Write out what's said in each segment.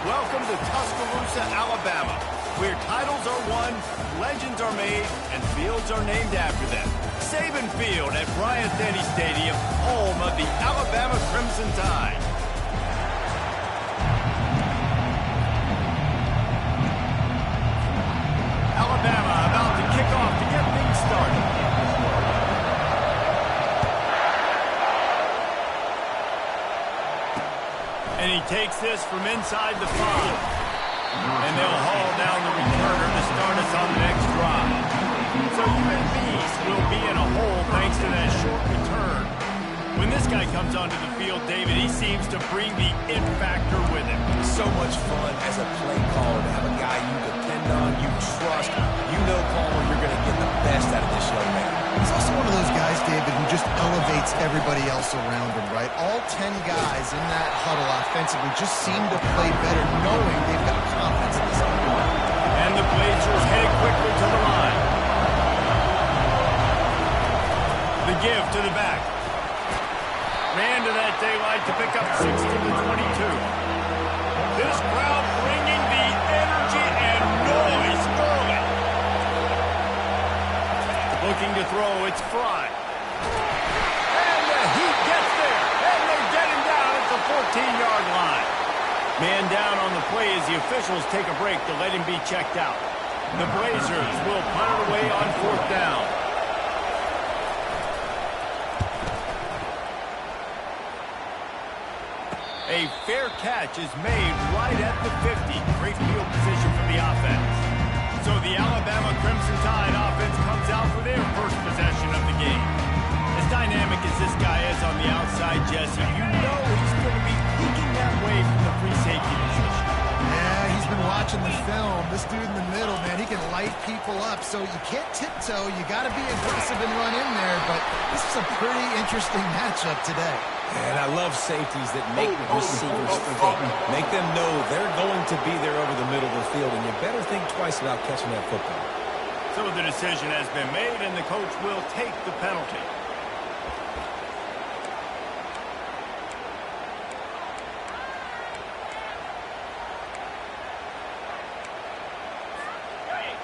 Welcome to Tuscaloosa, Alabama, where titles are won, legends are made, and fields are named after them. Saban Field at Bryant-Denny Stadium, home of the Alabama Crimson Tide. Alabama about to kick off to get things started. And he takes this from inside the 5. And they'll haul down the returner to start us on the next drive. So UAB will be in a hole thanks to that short return. When this guy comes onto the field, David, he seems to bring the it factor with him. So much fun as a play caller to have a guy you depend on, you trust, you know, Palmer, you're going to get the best out of this young man. He's also one of those guys, David, who just elevates everybody else around him, right? All 10 guys in that huddle offensively just seem to play better knowing they've got confidence in this offense. And the Blazers headed quickly to the line. The give to the back. Ran to that daylight to pick up 16 to 22. This crowd bringing the energy and noise early. Looking to throw, it's Fry. And the Heat gets there. And they get him down at the 14-yard line. Man down on the play as the officials take a break to let him be checked out. The Blazers will punt it away on 4th down. A fair catch is made right at the 50. Great field position for the offense. So the Alabama Crimson Tide offense comes out for their first possession of the game. As dynamic as this guy is on the outside, Jesse, you know he's going to be peeking that way from the free safety position. Yeah, he's been watching the film. This dude in the middle, man, he can light people up. So you can't tiptoe. You got to be aggressive and run in there. But this is a pretty interesting matchup today. And I love safeties that make receivers think. Make them know they're going to be there over the middle of the field, and you better think twice about catching that football. So the decision has been made, and the coach will take the penalty.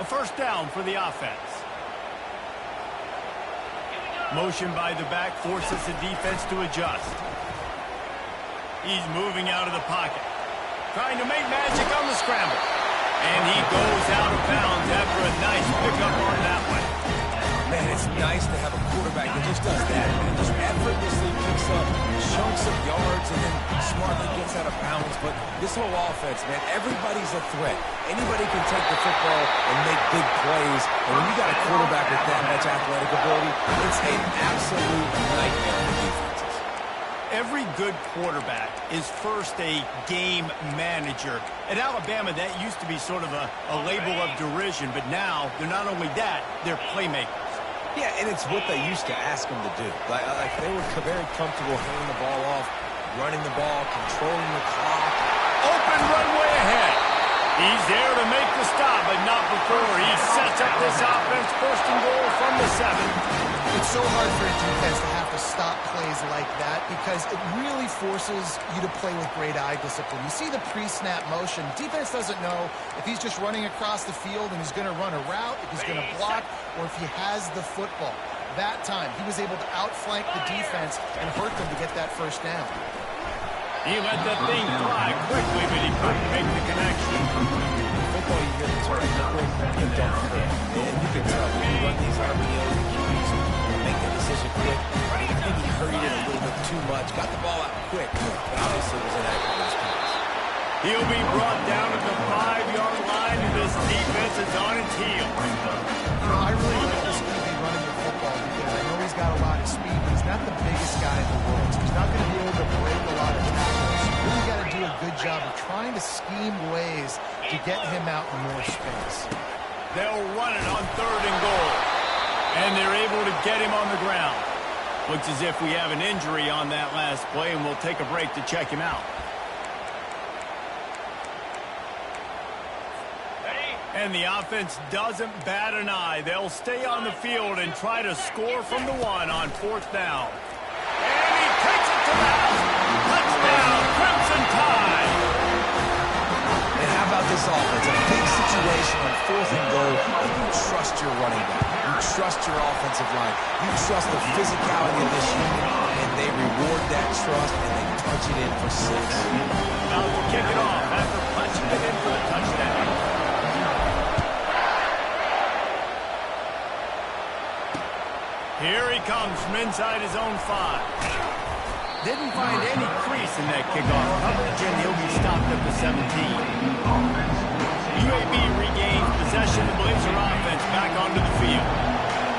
A first down for the offense. Motion by the back forces the defense to adjust. He's moving out of the pocket. Trying to make magic on the scramble. And he goes out of bounds after a nice pickup on that one. Man, it's nice to have a quarterback that just does that. And just effortlessly picks up chunks of yards and then smartly gets out of bounds. But this whole offense, man, everybody's a threat. Anybody can take the football and make big plays. And when you got a quarterback with that much athletic ability, it's an absolute nightmare for defenses. Every good quarterback is first a game manager. At Alabama, that used to be sort of a label of derision. But now, they're not only that, they're playmakers. Yeah, and it's what they used to ask them to do. Like they were very comfortable handing the ball off, running the ball, controlling the clock. Open runway ahead. He's there to make the stop, but not before. He sets up this offense first and goal from the 7. It's so hard for a defense to have to stop plays like that because it really forces you to play with great eye discipline. You see the pre-snap motion. Defense doesn't know if he's just running across the field and he's going to run a route, if he's going to block, or if he has the football. That time, he was able to outflank the defense and hurt them to get that first down. He let that thing fly quickly, but he couldn't make the connection. Football, you hear the term quick and don't hurt. And you can tell when you run these RPOs, you make the decision quick. Maybe he hurried it a little bit too much, got the ball out quick, but obviously was inaccurate in his pass. He'll be brought down at the 5-yard line, and this defense is on its heels. You know, I really like this QB running the football because I know he's got a lot of speed, but he's not the biggest guy in the world, so he's not going to be able to break a lot of tackles. You really got to do a good job of trying to scheme ways to get him out in more space. They'll run it on 3rd and goal, and they're able to get him on the ground. Looks as if we have an injury on that last play, and we'll take a break to check him out. And the offense doesn't bat an eye. They'll stay on the field and try to score from the 1 on 4th down. And he takes it to the house. Touchdown, Crimson Tide. trust your offensive line. You trust the physicality of this unit, and they reward that trust, and they punch it in for 6. Now to kick it off after punching it in for the touchdown. Here he comes from inside his own 5. Didn't find any crease in that kickoff coverage, and he'll be stopped at the 17. UAB regains possession of the Blazer offense back onto the field.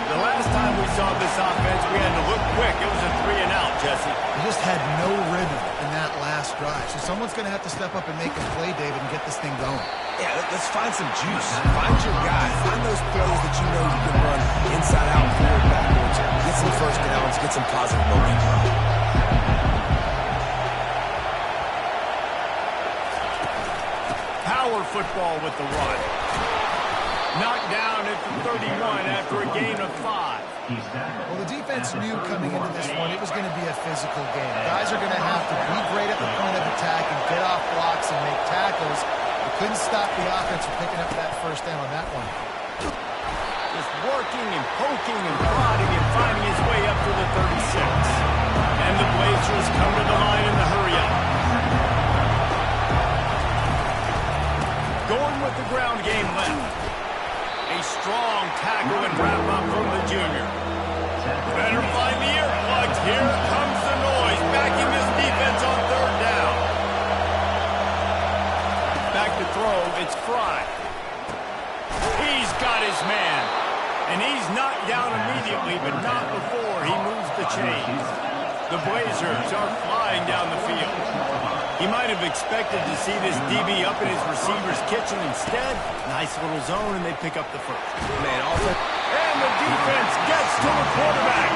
The last time we saw this offense, we had to look quick. It was a 3-and-out, Jesse. You just had no rhythm in that last drive. So someone's going to have to step up and make a play, David, and get this thing going. Yeah, let's find some juice. Find your guy. Find those plays that you know you can run inside out, forward, backwards. Get some first downs. Get some positive momentum. Power football with the run. Knocked down at the 31 after a gain of 5. Well, the defense knew coming into this one it was going to be a physical game. Guys are going to have to be great at the point of attack and get off blocks and make tackles. They couldn't stop the offense from picking up that first down on that one. Just working and poking and prodding and finding his way up to the 36. And the Blazers come to the line in the hurry-up. Going with the ground game left. A strong tackle and wrap-up from the junior. Better find the earplugs. Here comes the noise, backing this defense on 3rd down. Back to throw, it's Fry. He's got his man. And he's knocked down immediately, but not before he moves the chains. The Blazers are flying down the field. He might have expected to see this DB up in his receiver's kitchen. Instead, nice little zone, and they pick up the first. Man, offense. And the defense gets to the quarterback.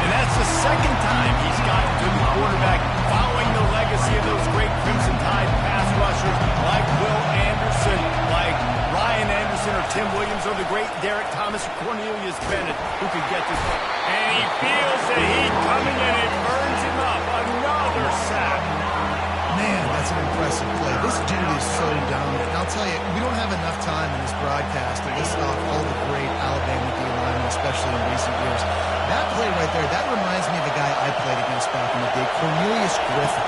And that's the second time he's gotten to the quarterback, following the legacy of those great Crimson Tide pass rushers like Will Anderson, like Ryan Anderson or Tim Williams, or the great Derek Thomas or Cornelius Bennett, who could get this one. And he feels the heat coming, and it burns him up. Another sack. Man, that's an impressive play. This dude is so dominant. And I'll tell you, we don't have enough time in this broadcast to list off all the great Alabama D-linemen, especially in recent years. That play right there, that reminds me of a guy I played against back in the day, Cornelius Griffin,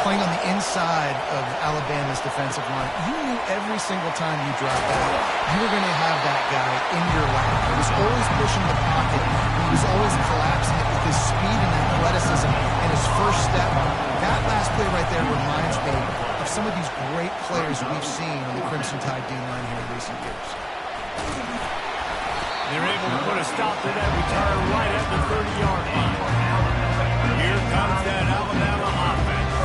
playing on the inside of Alabama's defensive line. You knew every single time you dropped back, you were going to have that guy in your lap. He was always pushing the pocket. He was always collapsing it with his speed and athleticism and his first step. That last play right there reminds me of some of these great players we've seen on the Crimson Tide D-line here in recent years. They're able to put a stop to that return right at the 30-yard line. Here comes that Alabama offense.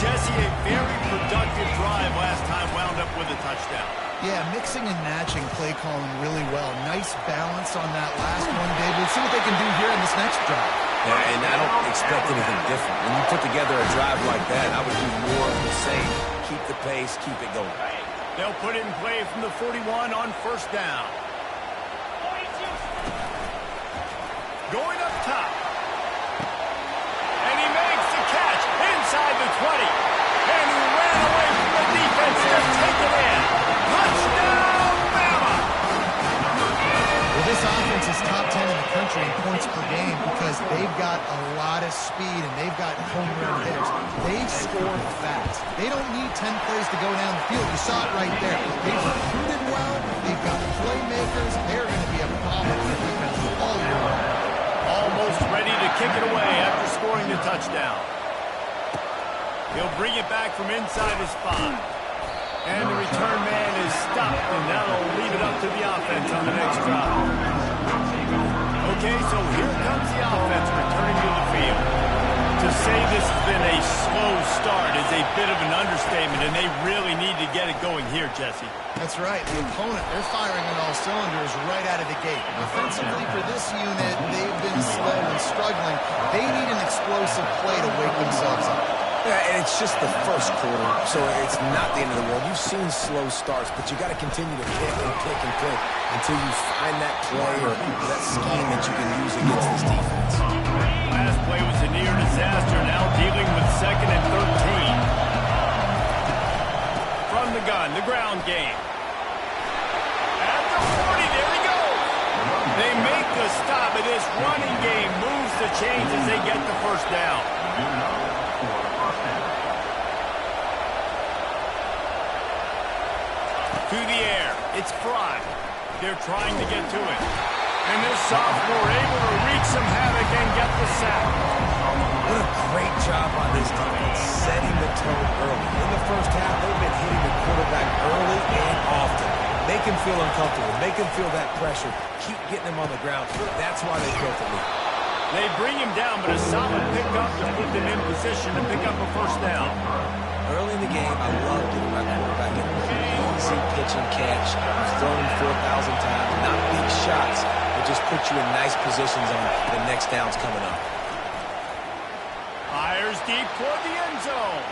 Jesse, a very productive drive last time, wound up with a touchdown. Yeah, mixing and matching play calling really well. Nice balance on that last one, Dave. We'll see what they can do here in this next drive. Yeah, and I don't expect anything different. When you put together a drive like that, I would do more of the same. Keep the pace, keep it going. They'll put it in play from the 41 on 1st down. Going up top. And he makes the catch inside the 20. And he ran away from the defense. Just take it in. Touchdown, Bama! Well, this offense is top 10 in the country in points per game because they've got a lot of speed and they've got home run hitters. They score fast. They don't need 10 plays to go down the field. You saw it right there. They've recruited well. They've got playmakers. They're going to be a problem for the defense all year long. Almost ready to kick it away after scoring the touchdown. He'll bring it back from inside his 5. And the return man is stopped, and that'll leave it up to the offense on the next drive. Okay, so here comes the offense returning to the field. To say this has been a slow start is a bit of an understatement, and they really need to get it going here, Jesse. That's right. The opponent, they're firing on all cylinders right out of the gate. Offensively, for this unit, they've been slow and struggling. They need an explosive play to wake themselves up. Yeah, and it's just the first quarter, so it's not the end of the world. You've seen slow starts, but you got to continue to pick and pick and pick until you find that play or that scheme that you can use against this defense. Last play was a near disaster, now dealing with 2nd and 13. From the gun, the ground game. At the 40, there he goes. They a stop, and this running game moves the chains as they get the first down. To the air, it's Fry. They're trying to get to it. And this sophomore able to wreak some havoc and get the sack. What a great job on this defense, setting the tone early. In the first half, they've been hitting the quarterback early and often. Make him feel uncomfortable. Make him feel that pressure. Keep getting him on the ground. That's why they built the lead. They bring him down, but a solid pickup to put them in position to pick up a first down. Early in the game, I love giving my quarterback an easy pitch and catch. He's thrown 4,000 times, not big shots, but just put you in nice positions on the next downs coming up. Fires deep toward the end zone.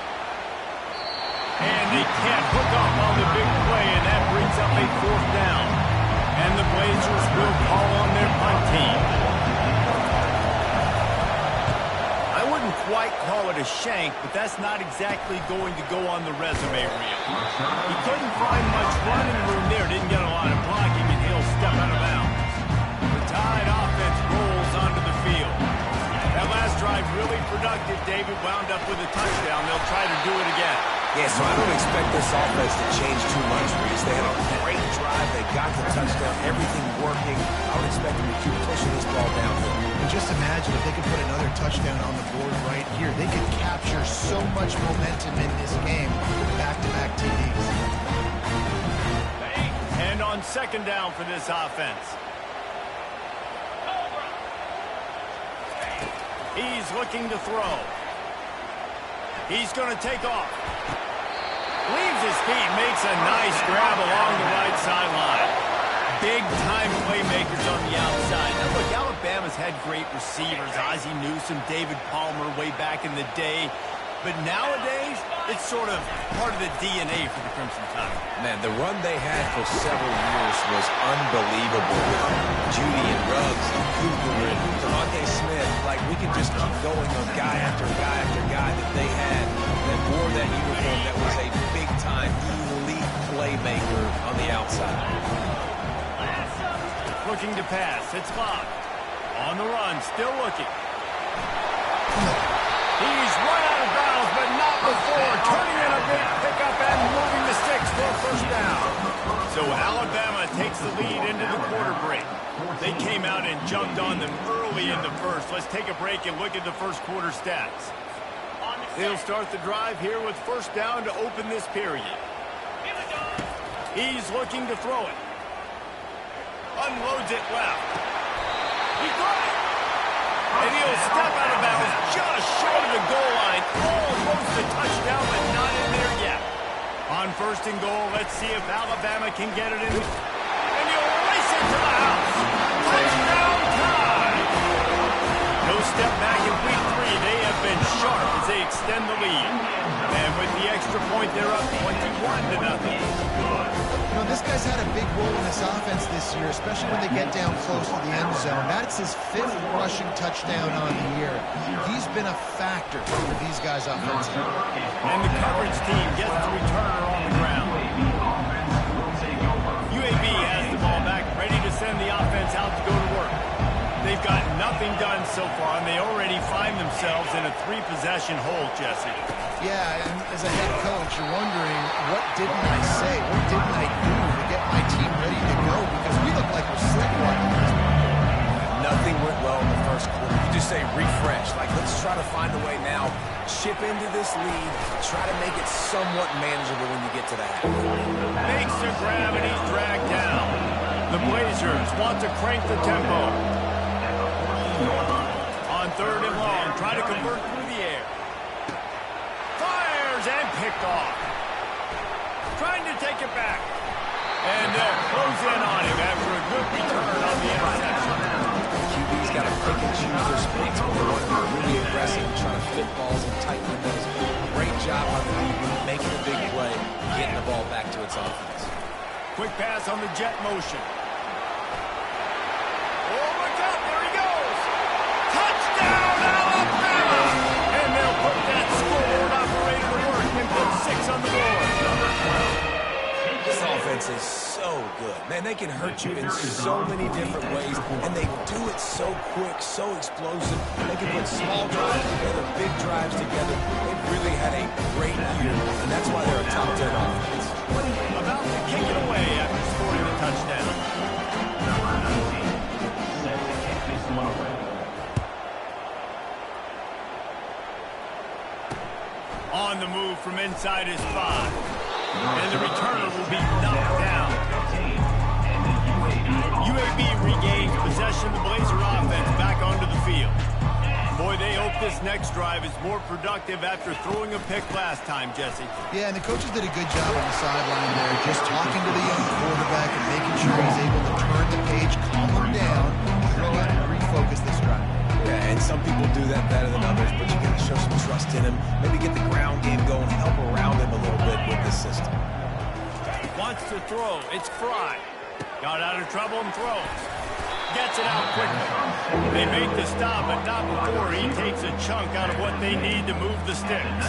And they can't hook up on the big play, and that brings up a fourth down. And the Blazers will call on their punt team. I wouldn't quite call it a shank, but that's not exactly going to go on the resume reel. He couldn't find much running room there, didn't get a lot of blocking, and he'll step out of bounds. The Tide offense rolls onto the field. That last drive really productive. David wound up with a touchdown. They'll try to do it again. Yeah, so I don't expect this offense to change too much, Reese. They had a great drive. They got the touchdown. Everything working. I would expect them to keep pushing this ball downfield. And just imagine if they could put another touchdown on the board right here. They could capture so much momentum in this game with back-to-back TDs. And on second down for this offense. He's looking to throw. He's going to take off. Leaves his feet, makes a nice grab along the right sideline. Big-time playmakers on the outside. Now, look, Alabama's had great receivers. Ozzie Newsome, David Palmer way back in the day. But nowadays, it's sort of part of the DNA for the Crimson Tide. Man, the run they had for several years was unbelievable. Judy and Ruggs and Cooper and Devontae Smith, like we can just keep going on guy after guy after guy that they had that wore that uniform that was a big-time elite playmaker on the outside. Looking to pass. It's Locke. On the run, still looking. He's run out of bounds, but not before. Turning in a big pickup and moving the sticks for a first down. So Alabama takes the lead into the quarter break. They came out and jumped on them early in the first. Let's take a break and look at the first quarter stats. They'll start the drive here with first down to open this period. He's looking to throw it. Unloads it left. He got it. And he'll step out of bounds just short of the goal line. Almost a touchdown, but not in there yet. On first and goal, let's see if Alabama can get it in. And he'll race it to the house. Touchdown time. No step back in week 3. They have been sharp as they extend the lead. And with the extra point, they're up 21-0. You know, this guy's had a big role in this offense this year, especially when they get down close to the end zone. That's his 5th rushing touchdown on the year. He's been a factor for these guys offensively. And the coverage team gets the returner on the ground. UAB has the ball back, ready to send the offense out to go to work. They've got nothing done so far, and they already find themselves in a 3-possession hole, Jesse. Yeah, and as a head coach, you're wondering, what didn't I say? What didn't I do to get my team ready to go? Because we look like we're sleepwalking. Nothing went well in the first quarter. You just say refresh. Like, let's try to find a way now. Chip into this lead. Try to make it somewhat manageable when you get to that. Makes the grab, and he's dragged down. The Blazers want to crank the tempo. On third and long, try to convert through the air. Fires and picked off. Trying to take it back. And they'll close in on him after a good return on the interception. QB's got to pick and choose their spots when they want to be really aggressive and try to fit balls in tight windows. Great job on the DB, making a big play, getting the ball back to its offense. Quick pass on the jet motion. Oh, look out, there he goes. Touchdown, Alabama! And they'll put that scoreboard operator to work and put 6 on the board. This offense defense is so good. Man, they can hurt you in so many different ways, and they do it so quick, so explosive. They can put small drives together, big drives together. They've really had a great year, and that's why they're a top 10 offense. About to kick it away after scoring the touchdown. On the move from inside his 5. And the returner will be knocked down. UAB regains possession of the Blazer offense back onto the field. Boy, they hope this next drive is more productive after throwing a pick last time, Jesse. Yeah, and the coaches did a good job on the sideline there, just talking to the young quarterback and making sure he's able to turn the page, calm him down, throw it, and refocus this drive. Yeah, and some people do that better than others, but you got to show some trust in him. Maybe get the ground game going, help around him a little bit with this system. Wants to throw. It's Fry. Got out of trouble and throws. Gets it out quickly. They make the stop, but not before he takes a chunk out of what they need to move the sticks.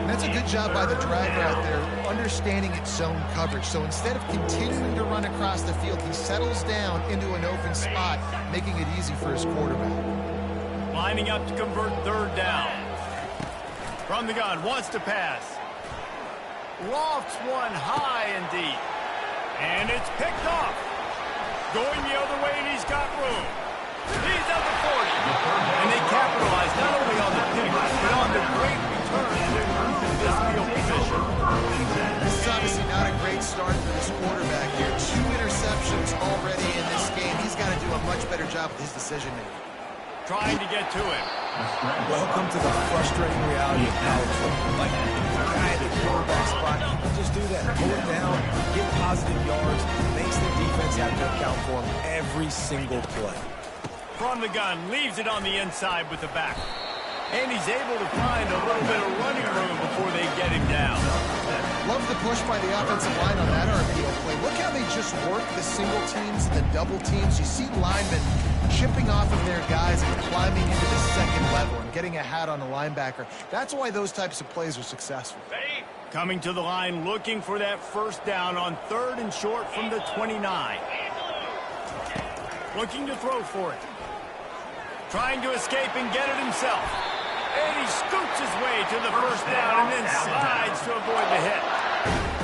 That's a good job by the dragger out there, understanding its zone coverage. So instead of continuing to run across the field, he settles down into an open spot, making it easy for his quarterback. Lining up to convert third down. From the gun, wants to pass. Lofts one high and deep. And it's picked off. Going the other way, and he's got room. He's at the 40. And they capitalize not only on the pick, but on the great return to improve this field position. This is obviously not a great start for this quarterback here. 2 interceptions already in this game. He's got to do a much better job with his decision-making. Trying to get to him. Welcome to the frustrating reality of college football. Like, the guy at the quarterback spot, he can just do that. Pull it down, get positive yards, makes the defense have to account for him every single play. From the gun, leaves it on the inside with the back. And he's able to find a little bit of running room before they get him down. Love the push by the offensive line on that RPO play. Look how they just work the single teams and the double teams. You see linemen chipping off of their guys and climbing into the second level and getting a hat on a linebacker. That's why those types of plays are successful. Coming to the line, looking for that first down on 3rd and short from the 29. Looking to throw for it. Trying to escape and get it himself. And he scoots his way to the first down and then slides to avoid the hit.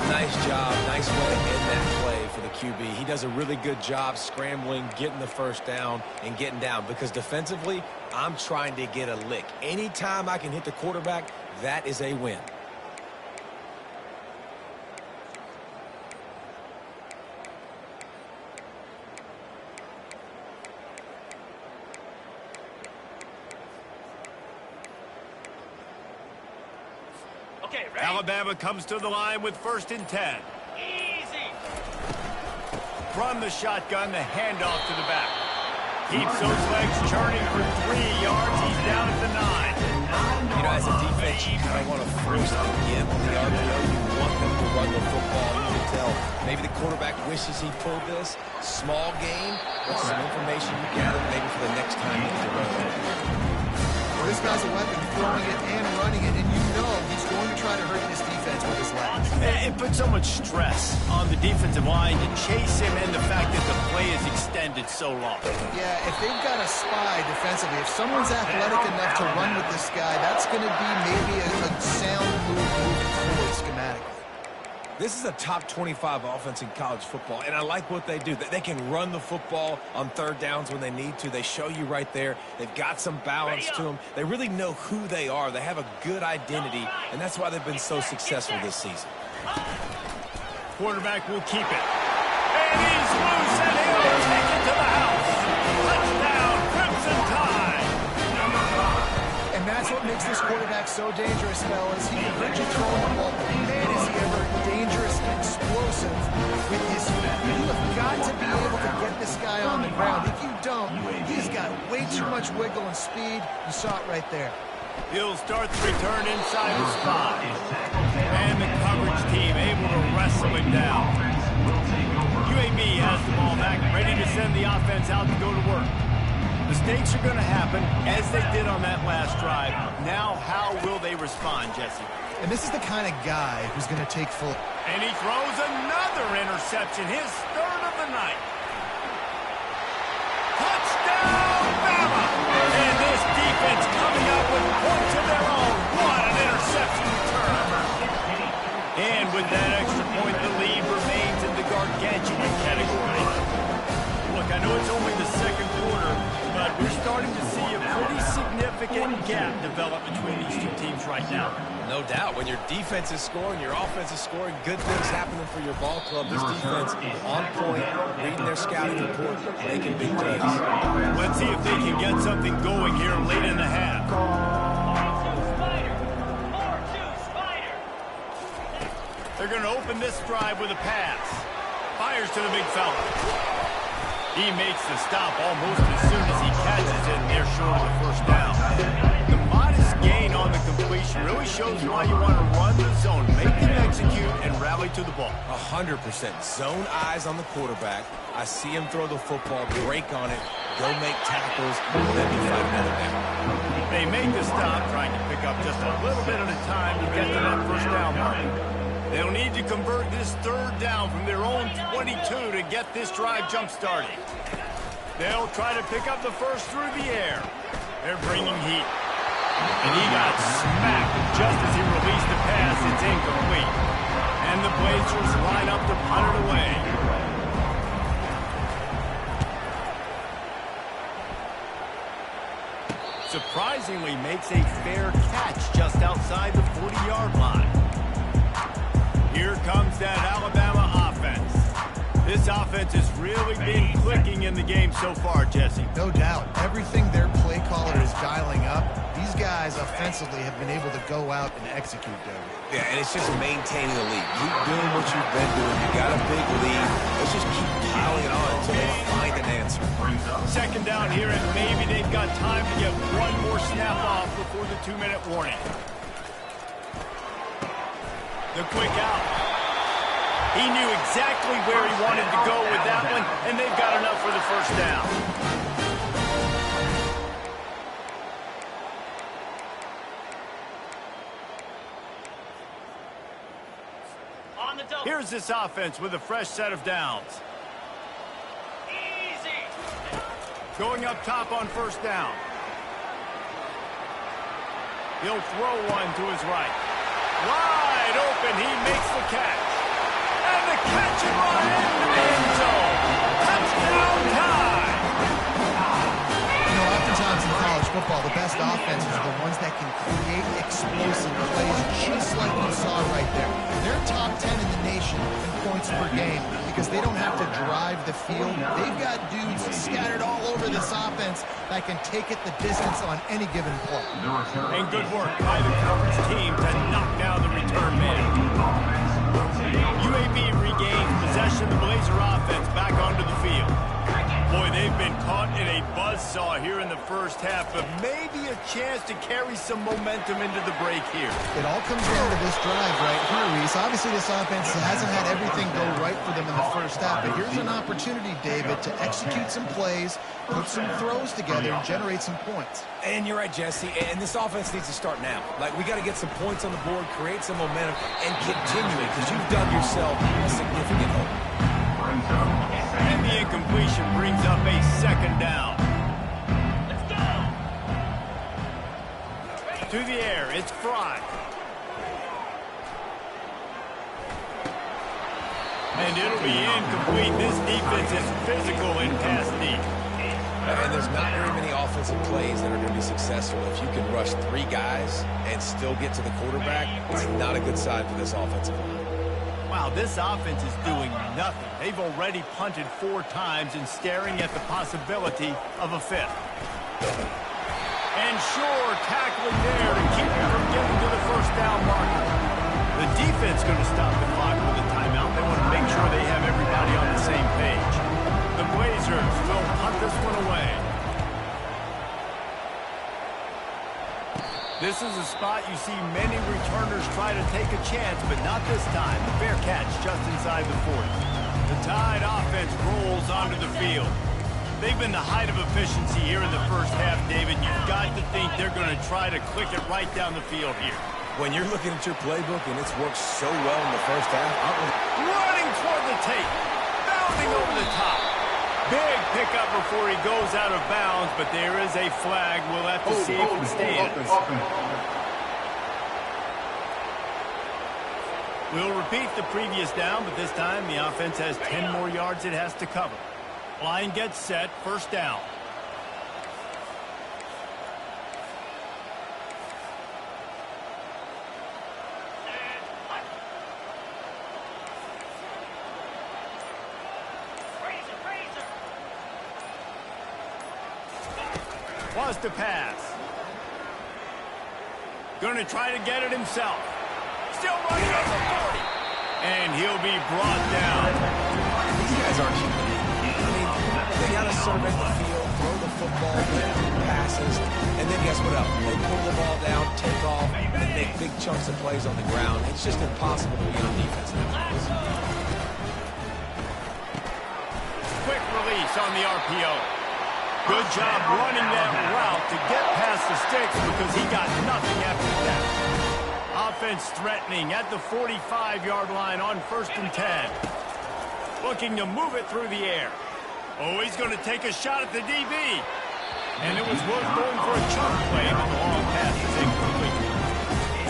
Nice job. Nice way to end that play for the QB. He does a really good job scrambling, getting the first down, and getting down. Because defensively, I'm trying to get a lick. Anytime I can hit the quarterback, that is a win. Okay, Alabama comes to the line with 1st and 10. Easy. From the shotgun, the handoff to the back. Keeps those legs churning for 3 yards. He's down at the 9. You know, as a defense, you kind of want to force them again on the RPO. You want them to run the football. You can tell maybe the quarterback wishes he pulled this. Small game, but some information you gather maybe for the next time he can run it. Well, this guy's a weapon, throwing it and running it, and you know he's going to try to hurt this defense with his legs. It puts so much stress on the defensive line to chase him and the fact that the play is extended so long. Yeah, if they've got a spy defensively, if someone's athletic enough to run with this guy, that's going to be maybe a sound move moving forward schematically. This is a top 25 offense in college football, and I like what they do. They can run the football on 3rd downs when they need to. They show you right there. They've got some balance to them. They really know who they are. They have a good identity, and that's why they've been so successful this season. Quarterback will keep it. And he's loose, and he'll take it to the house. Touchdown, Crimson Tide. And that's what makes this quarterback so dangerous, fellas. He can hurt you throwing the ball, but man, is he ever dangerous and explosive with his feet. You have got to be able to get this guy on the ground. If you don't, he's got way too much wiggle and speed. You saw it right there. He'll start the return inside the spot. And the coverage team able to wrestle him down. UAB has the ball back, ready to send the offense out to go to work. Mistakes are going to happen, as they did on that last drive. Now, how will they respond, Jesse? And this is the kind of guy who's going to take full... And he throws another interception, his third of the night. Touchdown, Bama! And this defense coming up with points of their own. What an interception return. And with that extra point, the lead remains in the gargantuan category. Look, I know it's only the second quarter, but we're starting to see a pretty significant gap develop between these two teams right now. No doubt. When your defense is scoring, your offense is scoring, good things happening for your ball club. This defense on point, reading their scouting report, making big plays. Let's see if they can get something going here late in the half. They're going to open this drive with a pass. Fires to the big fella. He makes the stop almost as soon as he catches it, and they're short of the first down. The modest gain on the completion really shows why you want to run the zone, make them execute, and rally to the ball. 100%. Zone eyes on the quarterback. I see him throw the football, break on it, go make tackles, and let me fight another down. They make the stop, trying to pick up just a little bit at a time to get to that first down mark. They'll need to convert this third down from their own 22 to get this drive jump-started. They'll try to pick up the first through the air. They're bringing heat. And he got smacked just as he released the pass. It's incomplete. And the Blazers line up to punt it away. Surprisingly makes a fair catch just outside the 40-yard line. Here comes that Alabama offense. This offense has really been clicking in the game so far, Jesse. No doubt. Everything their play caller is dialing up, these guys offensively have been able to go out and execute, David. Yeah, and it's just maintaining the lead. Keep doing what you've been doing. You got a big lead. Let's just keep piling it on until they find an answer. Second down here, and maybe they've got time to get one more snap off before the 2-minute warning. The quick out. He knew exactly where he wanted to go with that one, and they've got enough for the first down. Here's this offense with a fresh set of downs. Easy. Going up top on first down. He'll throw one to his right. Wide open, he makes the catch. And the catch and run in the end zone. Touchdown time. You know, oftentimes in college football, the best offenses are the ones that can create explosive plays, just like you saw right there. They're top 10 in the nation in points per game because they don't have to drive the field. They've got dudes scattered all over this offense that can take it the distance on any given play. And good work by the conference team to knock down the return man. UAB regains possession of the Blazer offense back onto the field. Boy, they've been caught in a buzzsaw here in the first half, but maybe a chance to carry some momentum into the break here. It all comes down to this drive right here, Reese. Obviously, this offense hasn't had everything go right for them in the first half, but here's an opportunity, David, to execute some plays, put some throws together, and generate some points. And you're right, Jesse, and this offense needs to start now. Like, we got to get some points on the board, create some momentum, and continue it, because you've dug yourself a significant hole. And the incompletion brings up a second down. Let's go! To the air, it's Fry. And it'll be incomplete. This defense is physical and pass deep. And there's not very many offensive plays that are going to be successful. If you can rush 3 guys and still get to the quarterback, it's not a good sign for this offensive line. Wow, this offense is doing nothing. They've already punted 4 times and staring at the possibility of a 5th. And sure, tackling there to keep them from getting to the first down marker. The defense going to stop the clock with a timeout. They want to make sure they have everybody on the same page. The Blazers will punt this one away. This is a spot you see many returners try to take a chance, but not this time. A fair catch just inside the 40. The Tide offense rolls onto the field. They've been the height of efficiency here in the first half, David. You've got to think they're going to try to click it right down the field here. When you're looking at your playbook and it's worked so well in the first half, running toward the tape, bounding over the top. Big pickup before he goes out of bounds, but there is a flag. We'll have to see if it stands. We'll repeat the previous down, but this time the offense has 10 more yards it has to cover. Line gets set, first down. Wants to pass. Going to try to get it himself. Still running up the 40. And he'll be brought down. These guys aren't human. I mean, they got to survey the field, throw the football, make passes, and then guess what else? They pull the ball down, take off, and make big chunks of plays on the ground. It's just impossible to be on defense. Quick release on the RPO. Good job running that route to get past the sticks because he got nothing after that. Offense threatening at the 45-yard line on 1st and 10. Looking to move it through the air. Oh, he's going to take a shot at the DB. And it was worth going for a chunk play, but the long pass is incomplete.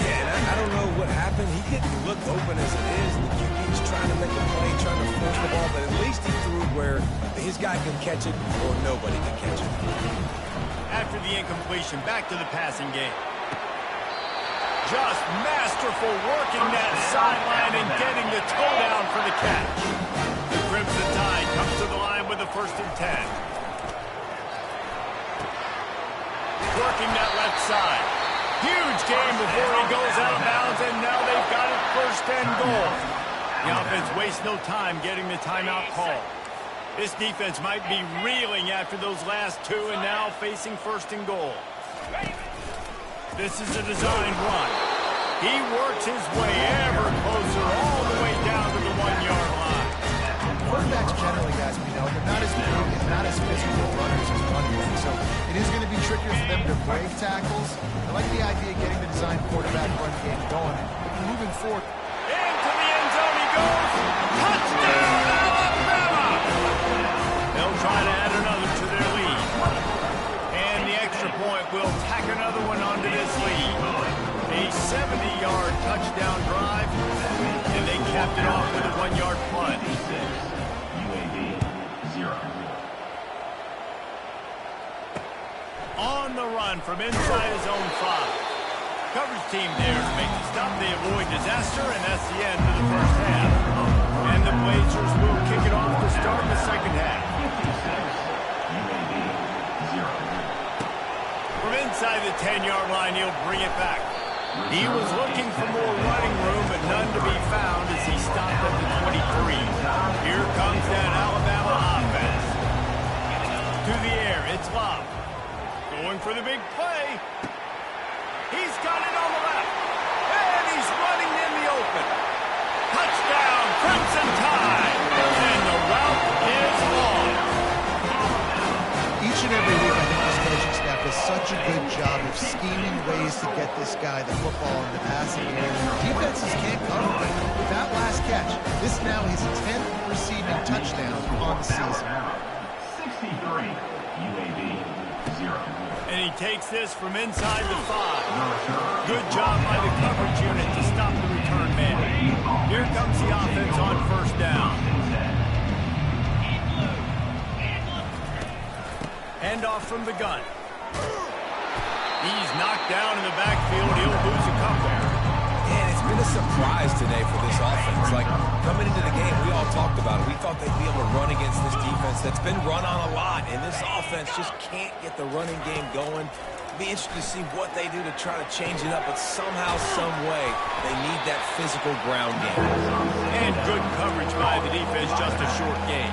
Yeah, and I don't know what happened. He didn't look open as it is. The QB's trying to make a play, trying to force the ball, but at least he threw where his guy can catch it or nobody can catch it. After the incompletion, back to the passing game. Just masterful working that sideline and getting the toe down for the catch. The Crimson Tide comes to the line with a 1st and 10. Working that left side. Huge game before he goes out of bounds, and now they've got it 1st and goal. The offense wastes no time getting the timeout call. This defense might be reeling after those last two and now facing 1st and goal. This is a designed run. He works his way ever closer all the way down to the 1-yard line. Quarterbacks generally, guys, we know, they're not as big and not as physical runners as running backs. So it is going to be trickier for them to break tackles. I like the idea of getting the designed quarterback run game going. But moving forward. Into the end zone he goes. Touchdown, Alabama! They'll try to add another to their lead. And the extra point will tack another one onto this lead. A 70-yard touchdown drive, and they capped it off with a 1-yard punt. UAB 0. On the run from inside his own 5. Coverage team there to make the stop. They avoid disaster, and that's the end of the first half. And the Blazers will kick it off to start the second half. From inside the 10-yard line, he'll bring it back. He was looking for more running room, but none to be found as he stopped at the 23. Here comes that Alabama offense. To the air, it's Love. Going for the big play. He's got it on the left. And he's running in the open. Touchdown, Crimson Tide. And the route is on. Each and every week, I think this coaching staff does such a good job of scheming ways to get this guy the football in the passing game. Defenses can't cover it. With that last catch, this now his 10th receiving touchdown on the season. 63, UAB 0. And he takes this from inside the 5. Good job by the coverage unit to stop the return man. Here comes the offense on 1st down. Handoff from the gun. He's knocked down in the backfield. He'll lose a couple. And it's been a surprise today for this offense. Like, coming into the game, we all talked about it. We thought they'd be able to run against this defense that's been run on a lot, and this offense just can't get the running game going. It'll be interesting to see what they do to try to change it up, but somehow, some way, they need that physical ground game. And good coverage by the defense, just a short game.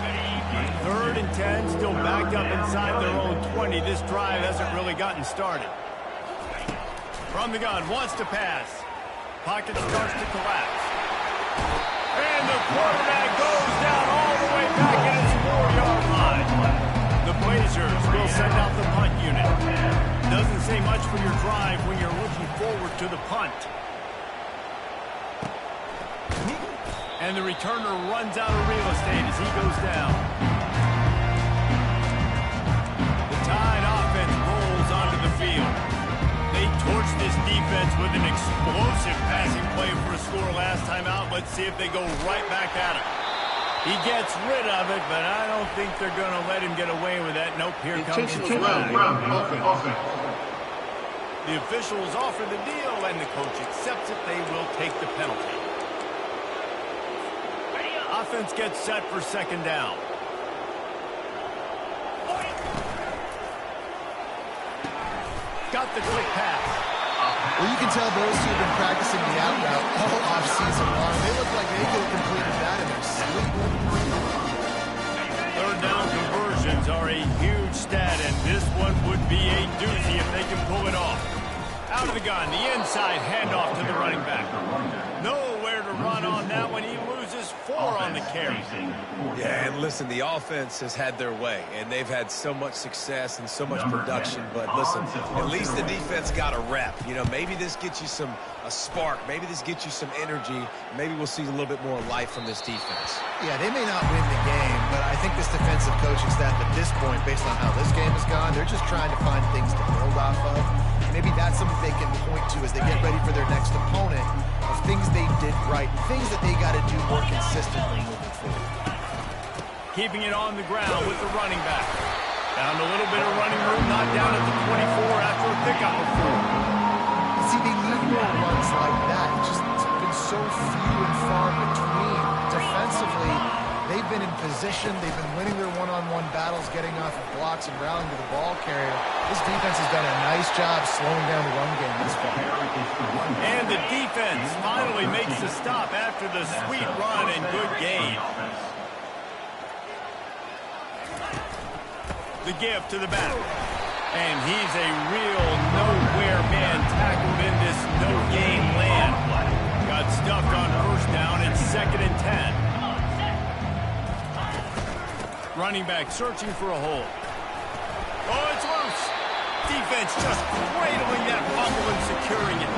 3rd and 10, still backed up inside their own 20. This drive hasn't really gotten started. From the gun, wants to pass. Pocket starts to collapse. And the quarterback goes down all the way back at his 4-yard line. The Blazers will send out the punt unit. Doesn't say much for your drive when you're looking forward to the punt. And the returner runs out of real estate as he goes down. The Tide offense rolls onto the field. They torched this defense with an explosive passing play for a score last time out. Let's see if they go right back at it. He gets rid of it, but I don't think they're going to let him get away with that. Nope, here comes the flag. The officials offer the deal, and the coach accepts it. They will take the penalty. Offense gets set for second down. Got the quick pass. Well, you can tell those two have been practicing the out route all off-season long. They look like they could have completed that in their sleep. Third down conversions are a huge stat, and this one would be a doozy if they can pull it off. Out of the gun, the inside handoff to the running back. Nowhere to run on that one. He loses 4 on the carry. Yeah, and listen, the offense has had their way, and they've had so much success and so much production. But listen, at least the defense got a rep. You know, maybe this gets you a spark. Maybe this gets you some energy. Maybe we'll see a little bit more life from this defense. Yeah, they may not win the game, but I think this defensive coaching staff at this point, based on how this game has gone, they're just trying to find things to build off of. Maybe that's something they can point to as they get ready for their next opponent, of things they did right, things that they got to do more consistently moving forward. Keeping it on the ground with the running back. Found a little bit of running room, not down at the 24 after a pickup of 4. See, they need more runs like that. It's just been so few and far between. Defensively, they've been in position. They've been winning their one-on-one battles, getting off of blocks and rallying to the ball carrier. This defense has done a nice job slowing down the run game this far. And the defense finally makes a stop after the sweet run and good gain. The give to the back. And he's a real nowhere man tackled in this no-gain land. Got stuffed on first down. It's 2nd and 10. Running back searching for a hole. Oh, it's loose. Defense just cradling that fumble and securing it.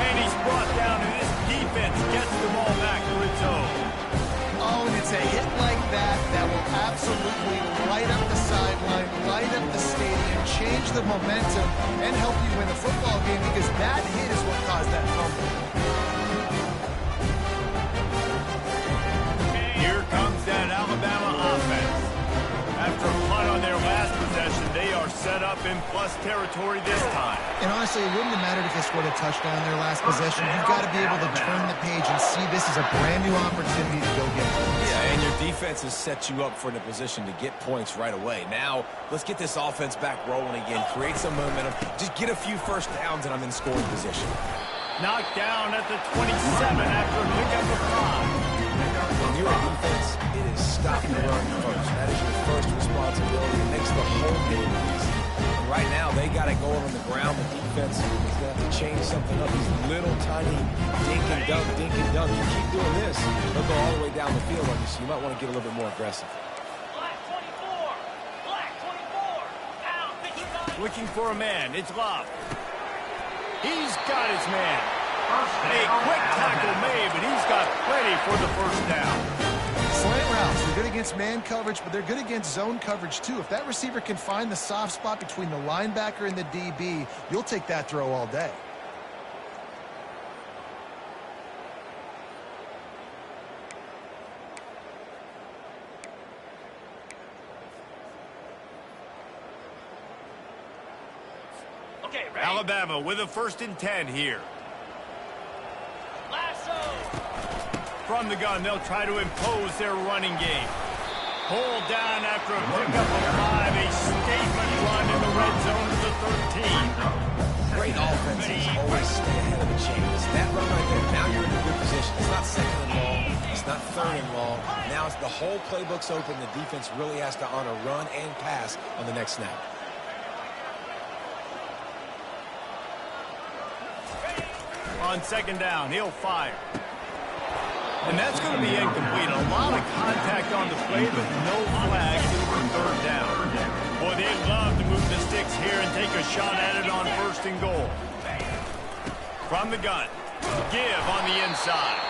And he's brought down, and this defense gets the ball back to its own. Oh, and it's a hit like that that will absolutely light up the sideline, light up the stadium, change the momentum, and help you win a football game, because that hit is what caused that fumble. Here comes that Alabama offense. After a punt on their last possession, they are set up in plus territory this time. And honestly, it wouldn't have mattered if they scored a touchdown in their last possession. You've got to be able to turn the page and see this is a brand new opportunity to go get points. Yeah, and your defense has set you up for in a position to get points right away. Now, let's get this offense back rolling again, create some momentum, just get a few first downs, and I'm in scoring position. Knocked down at the 27 after a pickup of 5. When you're a defense, it is stop the run first. That is your first responsibility. It makes the whole game easy. And right now, they got it going on the ground. The defense is going to have to change something up. These little tiny dink and dunk, dink and dunk. You keep doing this, they'll go all the way down the field on you, so you might want to get a little bit more aggressive. Looking for a man. It's Love. He's got his man. A quick tackle made, but he's got plenty for the first down. Slant routes, they're good against man coverage, but they're good against zone coverage too. If that receiver can find the soft spot between the linebacker and the DB, you'll take that throw all day. Okay, ready? Alabama with a 1st and 10 here. From the gun, they'll try to impose their running game. Pulled down after a pickup of 5, a statement run in the red zone to the 13. Great offenses always stay ahead of the chains. That run right there, now you're in a good position. It's not 2nd and long. It's not 3rd and long. Now it's the whole playbook's open. The defense really has to honor run and pass on the next snap. On 2nd down, he'll fire. And that's going to be incomplete. A lot of contact on the play, but no flag for 3rd down. Boy, they love to move the sticks here and take a shot at it on 1st and goal. From the gun, give on the inside.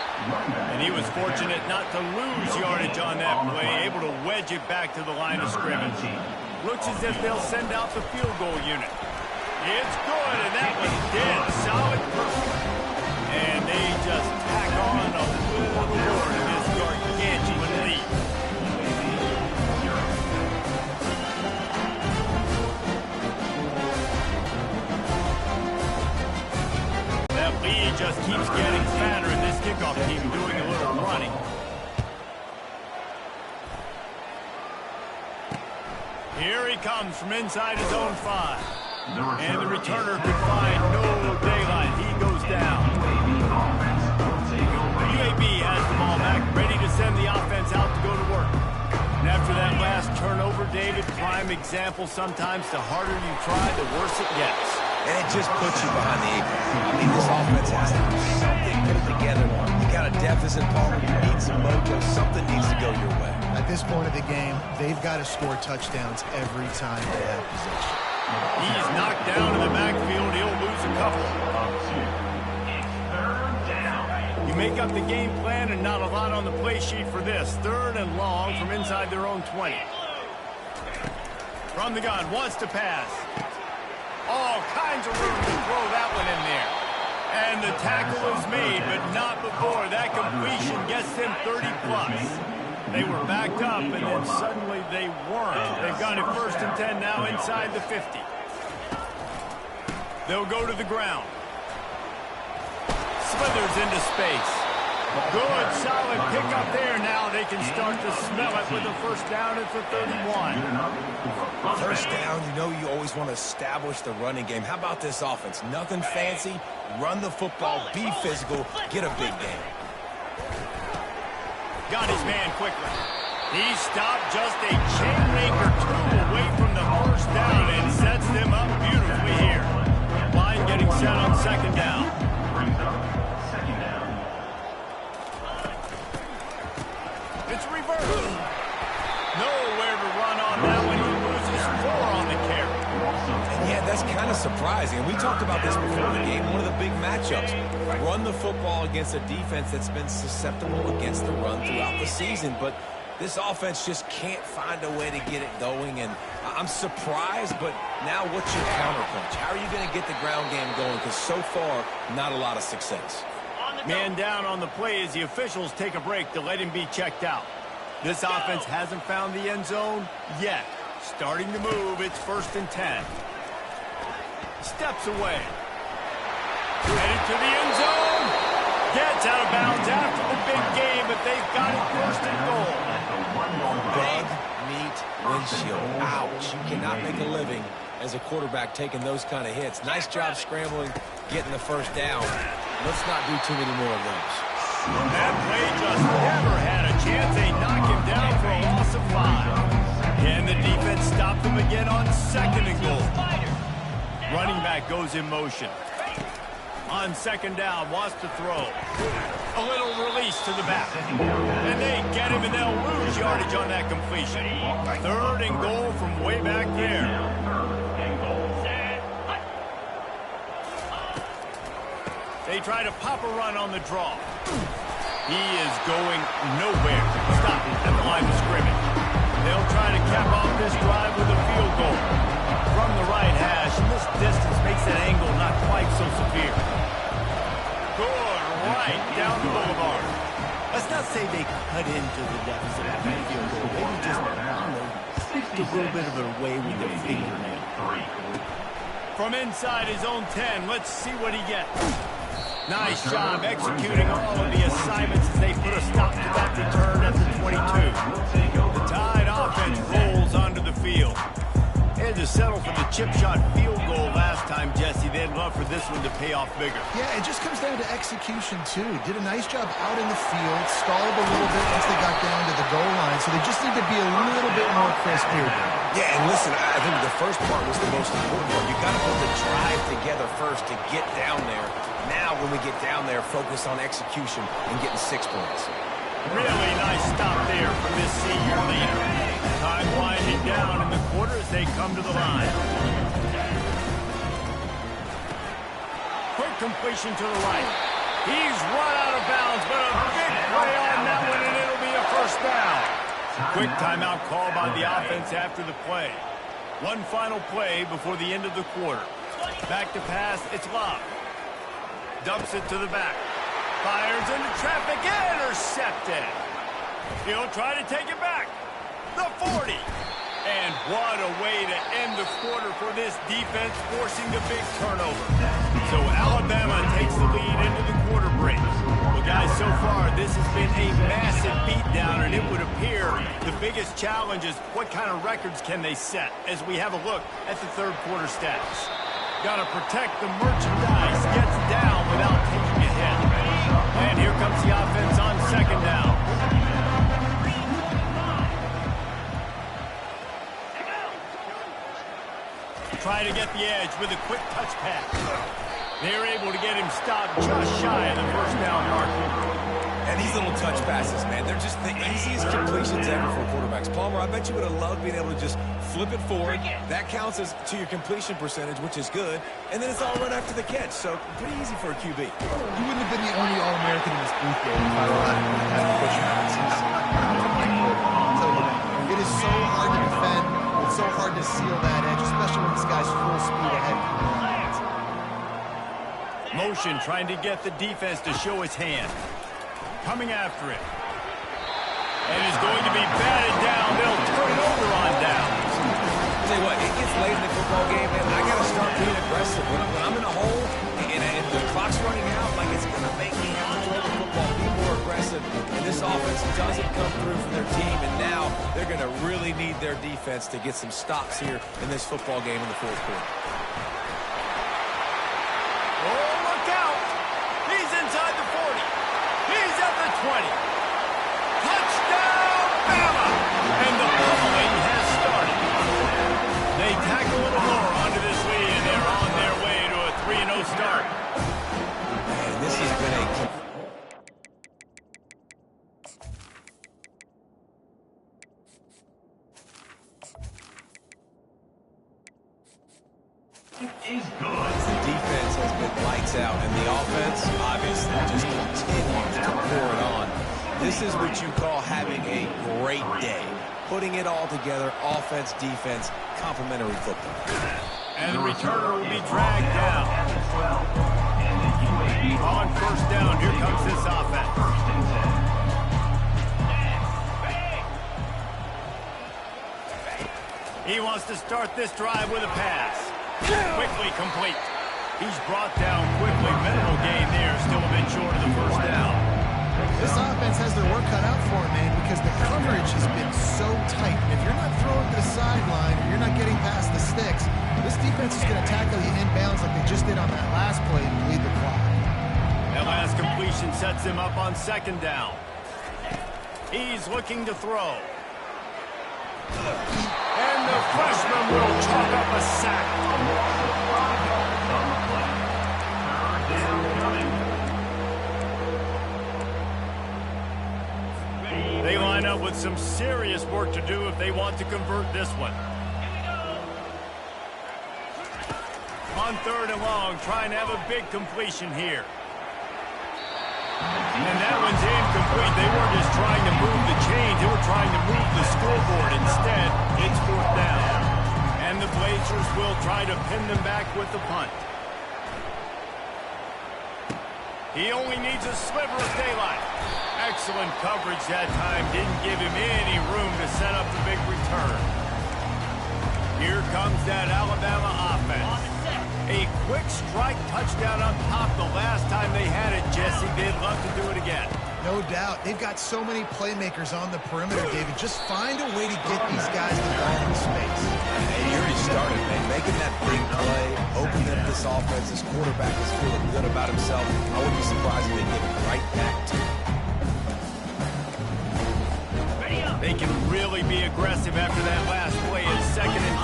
And he was fortunate not to lose yardage on that play, able to wedge it back to the line of scrimmage. Looks as if they'll send out the field goal unit. It's good, and that was dead solid perfect. And they just tack on a little more to this gargantuan lead. That lead just keeps getting fatter, and this kickoff team doing a little running. Here he comes from inside his own 5. And the returner could find no daylight. He goes down. UAB has the ball back, ready to send the offense out to go to work. And after that last turnover, David, prime example, sometimes the harder you try, the worse it gets. And it just puts you behind the 8 ball. I mean, this offense has to do something, put it together. You got a deficit, Paul. You need some mojo. Something needs to go your way. At this point of the game, they've got to score touchdowns every time they have possession. He's knocked down in the backfield. He'll lose a couple. You make up the game plan and not a lot on the play sheet for this. 3rd and long from inside their own 20. From the gun, wants to pass. All kinds of room to throw that one in there. And the tackle is made, but not before. That completion gets them 30+. They were backed up, and then suddenly they weren't. They've got it 1st and 10 now inside the 50. They'll go to the ground. Slithers into space. Good, solid pickup there. Now they can start to smell it with a 1st down at the 31. 1st down, you know you always want to establish the running game. How about this offense? Nothing fancy. Run the football, be physical, get a big game. Got his man quickly. He stopped just a chain link or 2 away from the 1st down and sets them up beautifully here. Line getting set on 2nd down. It's reversed. Nowhere to run on that one. He loses 4 on the carry. And yeah, that's kind of surprising. And we talked about this before the game. One of the big matchups. Run the football against a defense that's been susceptible against the run throughout the season. But this offense just can't find a way to get it going. And I'm surprised, but now what's your counterpunch? How are you going to get the ground game going? Because so far, not a lot of success. Man down on the play as the officials take a break to let him be checked out. This offense hasn't found the end zone yet. Starting to move, it's 1st and 10. Steps away. Headed to the end zone. Gets out of bounds after the big game, but they've got it 1st and goal. Bug meat windshield. Ouch. You cannot make a living as a quarterback taking those kind of hits. Nice job scrambling, getting the 1st down. Let's not do too many more of those. That play just never had a chance. They knock him down for a loss of 5. And the defense stopped them again on 2nd and goal. Running back goes in motion. On 2nd down, wants to throw. A little release to the back. And they get him, and they'll lose yardage on that completion. 3rd and goal from way back there. They try to pop a run on the draw. He is going nowhere. Stop at the line of scrimmage. They'll try to cap off this drive with a field goal. From the right hash, and this distance makes that angle not quite so severe. Good, right down the boulevard. Let's not say they cut into the deficit at that field goal. Maybe just, a little bit of a way with their fingernail. From inside his own 10, let's see what he gets. Nice job executing all of the assignments as they put a stop to that return at the 22. The Tide offense rolls onto the field. They had to settle for the chip shot field goal last time, Jesse. They'd love for this one to pay off bigger. Yeah, it just comes down to execution, too. Did a nice job out in the field, stalled a little bit once they got down to the goal line, so they just need to be a little bit more crisp here. Yeah, and listen, I think the first part was the most important part. You got to put the drive together first to get down there. Now, when we get down there, focus on execution and getting 6 points. Really nice stop there from this senior leader. Time winding down in the quarter as they come to the line. Quick completion to the right. He's run out of bounds, but a big play on that one, and it'll be a first down. Quick timeout call by the offense after the play. One final play before the end of the quarter. Back to pass, it's Love. Dumps it to the back. Fires into traffic, intercepted. He'll try to take it back. The 40. And what a way to end the quarter for this defense, forcing the big turnover. So Alabama takes the lead into the quarter break. Well, guys, so far, this has been a massive beatdown, and it would appear the biggest challenge is what kind of records can they set as we have a look at the third quarter stats. Got to protect the merchandise, gets down without taking a hit. And here comes the offense on second down. Try to get the edge with a quick touch pass. They're able to get him stopped just shy of the first down marker. And these little touch passes, man, they're just the easiest completions ever for quarterbacks. Palmer, I bet you would have loved being able to just flip it forward. That counts as to your completion percentage, which is good. And then it's all run after the catch, so pretty easy for a QB. You wouldn't have been the only All-American in this booth game if I were out of push passes. So it is so hard to defend. It's so hard to seal that edge, especially when this guy's full speed ahead. Motion trying to get the defense to show his hand. Coming after it. And is going to be batted down. They'll turn it over on down. I'll tell you what, it gets late in the football game, man. I got to start being aggressive. When I'm in a hole and the clock's running out, like it's going to make me have to throw the football, be more aggressive. And this offense doesn't come through for their team, and now they're going to really need their defense to get some stops here in this football game in the fourth quarter. Oh, look out. He's inside the 40. He's at the 20. Touchdown, Bama! And the pummeling has started. They tack a little more onto this lead, and they're on their way to a 3-0 start. Man, this has been a... Is good. The defense has been lights out, and the offense obviously just continues to pour it on. This is what you call having a great day. Putting it all together, offense, defense, complementary football. And the returner will be dragged down. On first down, here comes this offense. He wants to start this drive with a pass. Quickly complete. He's brought down quickly. Minimal gain there. Still a bit short of the first down. This offense has their work cut out for them, man, because the coverage has been so tight. And if you're not throwing to the sideline or you're not getting past the sticks, this defense is going to tackle you inbounds like they just did on that last play and bleed the clock. That last completion sets him up on second down. He's looking to throw. And the freshman will chalk up a sack. They line up with some serious work to do if they want to convert this one. On third and long, trying to have a big completion here. And that one's incomplete. They weren't just trying to move the chains. They were trying to move the scoreboard. Instead, it's fourth down. And the Blazers will try to pin them back with the punt. He only needs a sliver of daylight. Excellent coverage that time. Didn't give him any room to set up the big return. Here comes that Alabama offense. A quick strike touchdown up top the last time they had it, Jesse. They'd love to do it again. No doubt. They've got so many playmakers on the perimeter, David. Just find a way to get these guys the ball in space. Hey, you already started, man. Making that big play, opening up this offense. This quarterback is feeling good about himself. I wouldn't be surprised if they give it right back to him. They can really be aggressive after that last play at 2nd and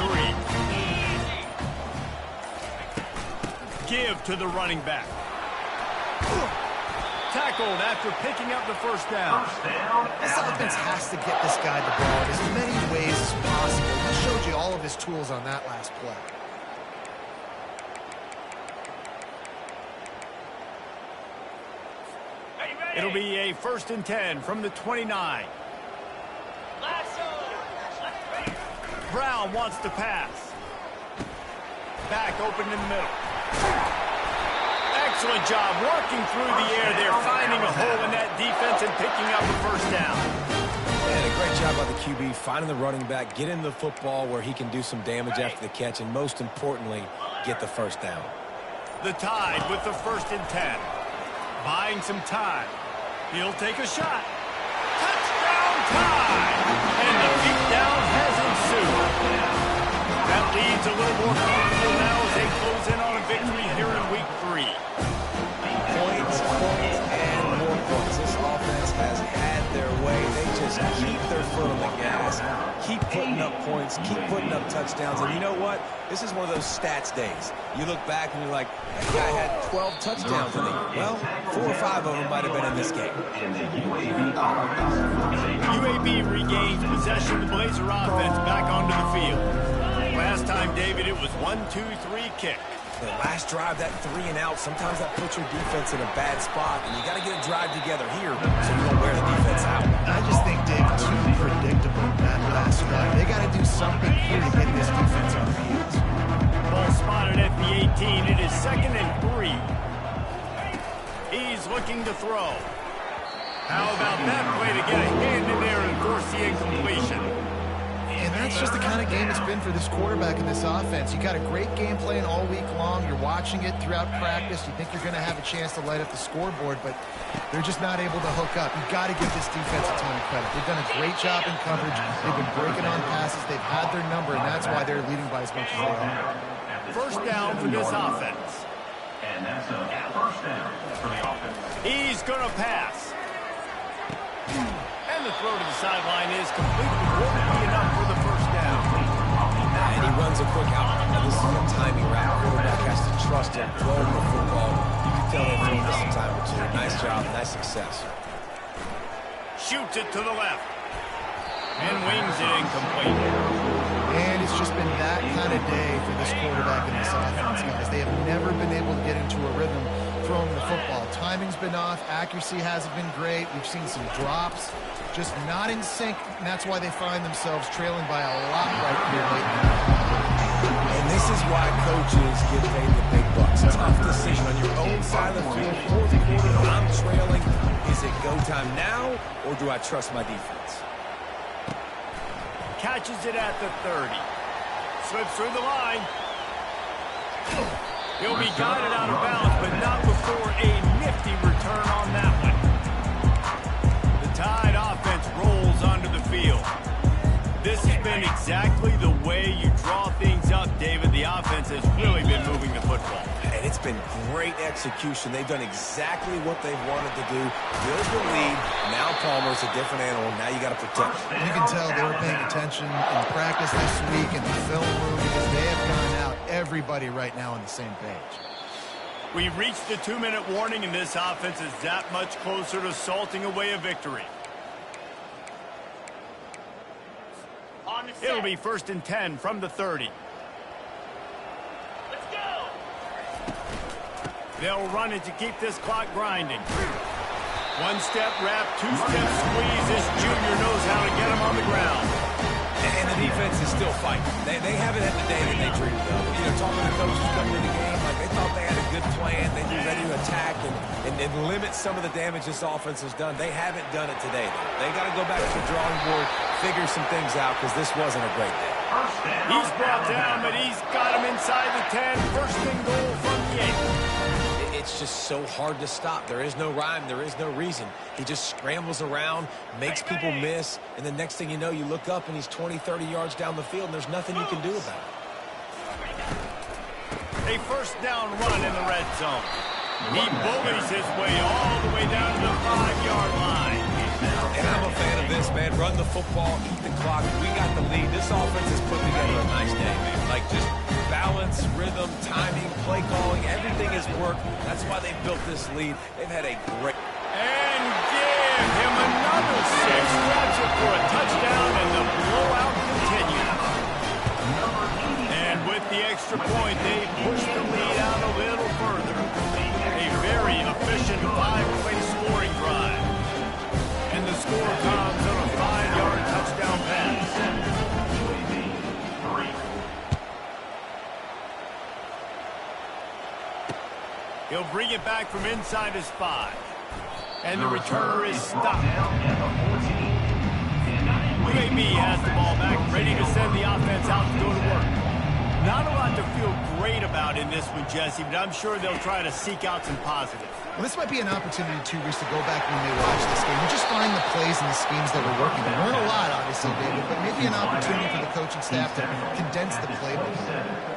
3. Give to the running back. Tackle tackled after picking up the first down. This offense has to get this guy the ball in as many ways as possible. He showed you all of his tools on that last play. It'll be a 1st and 10 from the 29. Brown wants to pass. Back open in the middle. Excellent job working through the air there, finding a hole in that defense and picking up the first down. And a great job by the QB, finding the running back, getting the football where he can do some damage after the catch, and most importantly, get the first down. The Tide with the 1st and 10. Buying some time. He'll take a shot. Touchdown Tide! And the beatdown has ensued. That leads a little more comfortable now as they close in on a victory here in Week 3. Points, and more points. This offense has had their way. They just keep their foot on the gas, keep putting up points, keep putting up touchdowns. And you know what? This is one of those stats days. You look back and you're like, that guy had 12 touchdowns in the year. Well, 4 or 5 of them might have been in this game. UAB regains possession of the Blazer offense back onto the field. Last time, David, it was 1-2-3 kick. The last drive, that 3 and out, sometimes that puts your defense in a bad spot, and you got to get a drive together here so you don't wear the defense out. I just think, Dave, too predictable that last drive. They got to do something here to get this defense on their heels. Ball spotted at the 18. It is 2nd and 3. He's looking to throw. How about that play to get a hand in there and force the incompletion? And that's just the kind of game it's been for this quarterback in this offense. You got a great game plan all week long. You're watching it throughout practice. You think you're going to have a chance to light up the scoreboard, but they're just not able to hook up. You've got to give this defense a ton of credit. They've done a great job in coverage. They've been breaking on passes. They've had their number, and that's why they're leading by as much as they are. First down for this offense. And that's a first down for the offense. He's going to pass. And the throw to the sideline is complete. Won't be enough for the first down. And he runs a quick out. Now, this is a timing route. Quarterback has to trust him, throw him the football. You can tell they've thrown this a time or two. Nice job, nice success. Shoots it to the left. And wings it incomplete. And it's just been that kind of day for this quarterback in this offense, guys. They have never been able to get into a rhythm throwing the football. Timing's been off. Accuracy hasn't been great. We've seen some drops. Just not in sync, and that's why they find themselves trailing by a lot right here lately. And this is why coaches get paid the big bucks. Tough decision on your own side of the field. 4th quarter, I'm trailing. Is it go time now, or do I trust my defense? Catches it at the 30. Slips through the line. He'll be guided out of bounds, but not before a nifty return on that one. The Tide offense rolls onto the field. This has been exactly the way you draw things up, David. The offense has really been moving the football. And it's been great execution. They've done exactly what they've wanted to do. Build the lead. Now Palmer's a different animal. Now you got to protect him. You can tell they were paying attention in practice this week in the film room because they have gone out everybody right now on the same page. We've reached the 2-minute warning, and this offense is that much closer to salting away a victory. It'll be 1st and 10 from the 30. Let's go! They'll run it to keep this clock grinding. 1-step wrap, 2-step squeeze. This junior knows how to get him on the ground. And the defense is still fighting. They haven't had the day that they dreamed of. You know, talking to coaches coming into the game, like they thought they had a good plan. They'd be ready to attack and limit some of the damage this offense has done. They haven't done it today, though. They got to go back to the drawing board, figure some things out, because this wasn't a great day. He's brought down, but he's got him inside the 10. 1st and goal from the 8. It's just so hard to stop. There is no rhyme. There is no reason. He just scrambles around, makes people miss, and the next thing you know, you look up and he's 20, 30 yards down the field, and there's nothing you can do about it. A 1st down run in the red zone. He bullies his way all the way down to the 5-yard line. And I'm a fan of this, man. Run the football, eat the clock. We got the lead. This offense has put together a nice day, man. Like just balance, rhythm, timing, play calling, everything has worked. That's why they built this lead. They've had a great... And Grabs it for a touchdown, and the blowout continues. And with the extra point, they push the lead out a little further. A very efficient 5-play scoring drive. And the score comes on a 5-yard touchdown pass. He'll bring it back from inside his 5. And the returner is stopped. UAB has the ball back, ready to send the offense out to go to work. Not a lot to feel great about in this one, Jesse, but I'm sure they'll try to seek out some positives. Well, this might be an opportunity, too, Reese, to go back when they watch this game and just find the plays and the schemes that were working. They weren't a lot, obviously, David, but maybe an opportunity for the coaching staff to condense the playbook.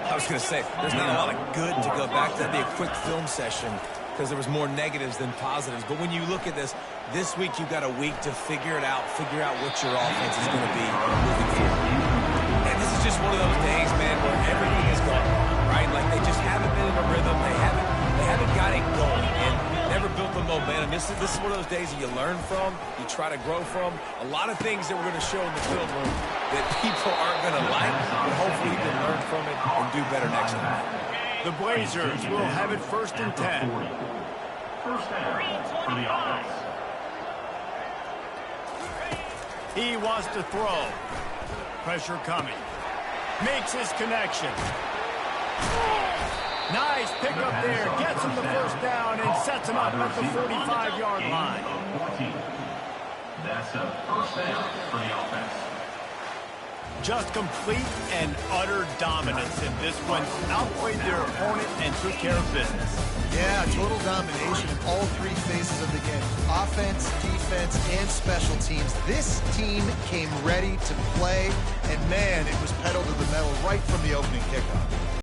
I was going to say, there's not a lot of good to go back to. That'd be a quick film session because there was more negatives than positives. But when you look at this week you've got a week to figure it out, figure out what your offense is going to be moving forward. And this is just one of those days, man, where everything has gone wrong, right? Like they just haven't been in a rhythm. They haven't got it going and never built the momentum. This is one of those days that you learn from, you try to grow from. A lot of things that we're going to show in the film room that people aren't going to like, but hopefully you can learn from it and do better next time. The Blazers will have it 1st and 10. First down for the offense. He wants to throw. Pressure coming. Makes his connection. Nice pickup there. Gets him the 1st down and sets him up at the 45-yard line. That's a 1st down for the offense. Just complete and utter dominance in this one. Outplayed their opponent and took care of business. Yeah, total domination in all 3 phases of the game. Offense, defense, and special teams. This team came ready to play, and man, it was pedal to the metal right from the opening kickoff.